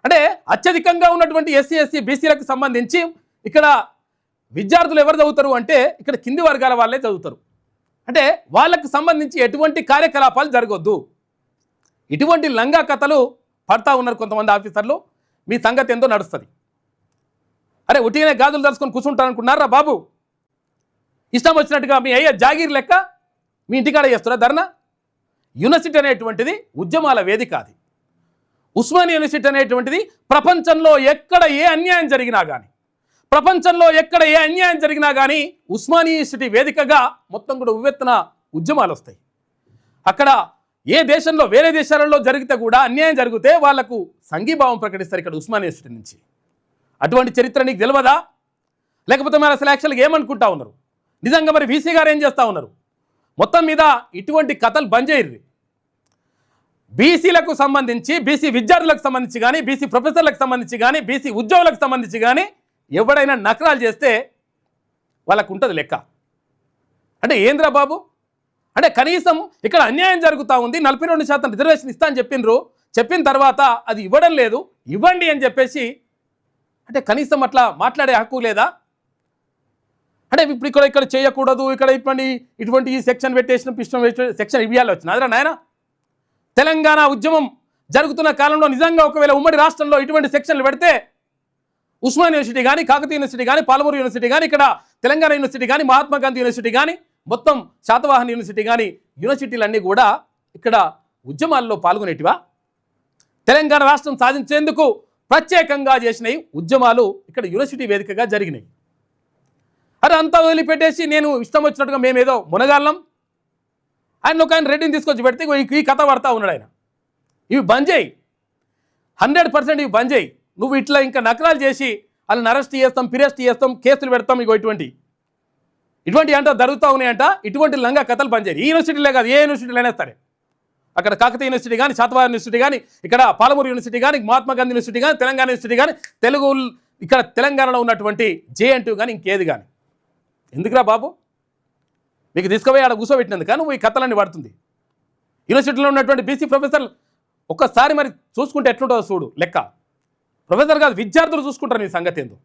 అంటే అత్యధికంగా ఉన్నటువంటి ఎస్సీ ఎస్సీ బీసీలకు సంబంధించి ఇక్కడ విద్యార్థులు ఎవరు చదువుతారు అంటే ఇక్కడ కింది వర్గాల వాళ్ళే చదువుతారు. అంటే వాళ్ళకు సంబంధించి ఎటువంటి కార్యకలాపాలు జరగొద్దు. ఇటువంటి లంగా కథలు పడతా ఉన్నారు కొంతమంది ఆఫీసర్లు. మీ సంగతి ఎంతో నడుస్తుంది. అరే ఉట్టిగానే గాజులు దలుచుకొని కూర్చుంటారనుకున్నారా బాబు? ఇష్టం వచ్చినట్టుగా మీ అయ్యే జాగీర్ లెక్క మీ ఇంటికాడ చేస్తారా ధర్నా? యూనివర్సిటీ అనేటువంటిది ఉద్యమాల వేదిక. అది ఉస్మానియా యూనివర్సిటీ అనేటువంటిది ప్రపంచంలో ఎక్కడ ఏ అన్యాయం జరిగినా కానీ ఉస్మానియా యూనివర్సిటీ వేదికగా మొత్తం కూడా ఉవ్వెత్తున ఉద్యమాలు వస్తాయి. అక్కడ ఏ దేశంలో వేరే దేశాలలో జరిగితే కూడా అన్యాయం జరిగితే వాళ్లకు సంఘీభావం ప్రకటిస్తారు ఇక్కడ ఉస్మానియా యూనివర్సిటీ నుంచి. అటువంటి చరిత్ర నీకు తెలియదా? లేకపోతే మరి అసలు యాక్చువల్గా ఏమనుకుంటా ఉన్నారు? నిజంగా మరి వీసీ గారు ఏం చేస్తూ ఉన్నారు? మొత్తం మీద ఇటువంటి కథలు బంద్ చేయరు. బీసీలకు సంబంధించి, బీసీ విద్యార్థులకు సంబంధించి కానీ, బీసీ ప్రొఫెసర్లకు సంబంధించి కానీ, బీసీ ఉద్యోగులకు సంబంధించి కానీ ఎవడైనా నకరాలు చేస్తే వాళ్ళకు ఉంటుంది లెక్క. అంటే ఏంద్రా బాబు? అంటే కనీసం ఇక్కడ అన్యాయం జరుగుతూ ఉంది, 42% రిజర్వేషన్ ఇస్తా అని చెప్పిన తర్వాత అది ఇవ్వడం లేదు, ఇవ్వండి అని చెప్పేసి అంటే కనీసం అట్లా మాట్లాడే హక్కు లేదా? అంటే ఇప్పుడు ఇక్కడ చేయకూడదు, ఇక్కడ ఇటువంటి సెక్షన్ పెట్టేసిన సెక్షన్ ఇవ్వాలి వచ్చిన అదరా నాయన. తెలంగాణ ఉద్యమం జరుగుతున్న కాలంలో నిజంగా ఒకవేళ ఉమ్మడి రాష్ట్రంలో ఇటువంటి సెక్షన్లు పెడితే ఉస్మానియా యూనివర్సిటీ కానీ, కాకతీయ యూనివర్సిటీ కానీ, పాలమూరు యూనివర్సిటీ కానీ, ఇక్కడ తెలంగాణ యూనివర్సిటీ కానీ, మహాత్మా గాంధీ యూనివర్సిటీ కానీ, మొత్తం శాతవాహన యూనివర్సిటీ కానీ యూనివర్సిటీలన్నీ కూడా ఇక్కడ ఉద్యమాల్లో పాల్గొనేటివా? తెలంగాణ రాష్ట్రం సాధించేందుకు ప్రత్యేకంగా చేసినవి ఉద్యమాలు ఇక్కడ యూనివర్సిటీ వేదికగా జరిగినాయి. అరే అంతా వదిలిపెట్టేసి నేను ఇష్టం వచ్చినట్టుగా మేమేదో మునగాళ్ళం ఆయన ఒక ఆయన రెడ్డిని తీసుకొచ్చి పెడితే ఈ కథ పడతా ఉన్నాడు ఆయన. ఇవి బంద్ చేయి, 100% ఇవి బంద్ చేయి. నువ్వు ఇట్లా ఇంకా నకరాలు చేసి వాళ్ళని అరెస్ట్ చేస్తాం, ఫిరెస్ట్ చేస్తాం, కేసులు పెడతాం, ఇటువంటి అంట జరుగుతూ ఉన్నాయంట. ఇటువంటి లంగా కథలు బంద్ చేయి. ఈ యూనివర్సిటీలే కాదు, ఏ యూనివర్సిటీలు అయినా సరే. అక్కడ కాకతీయ యూనివర్సిటీ కానీ, శాతవాహన యూనివర్సిటీ కానీ, ఇక్కడ పాలమూరు యూనివర్సిటీ కానీ, మహాత్మా గాంధీ యూనివర్సిటీ కానీ, తెలంగాణ యూనివర్సిటీ కానీ, ఇక్కడ తెలంగాణలో ఉన్నటువంటి JNTU కానీ, ఇంకేది కానీ. ఎందుకురా బాబు? మీకు తీసుకుపోయి ఆడ కూర్చోబెట్టినందుకు నువ్వు ఈ కథలన్నీ పడుతుంది. యూనివర్సిటీలో ఉన్నటువంటి బీసీ ప్రొఫెసర్లు ఒక్కసారి మరి చూసుకుంటే ఎట్లుంటుందో చూడు లెక్క. ప్రొఫెసర్ కాదు, విద్యార్థులు చూసుకుంటారు నీ సంగతి ఏందో.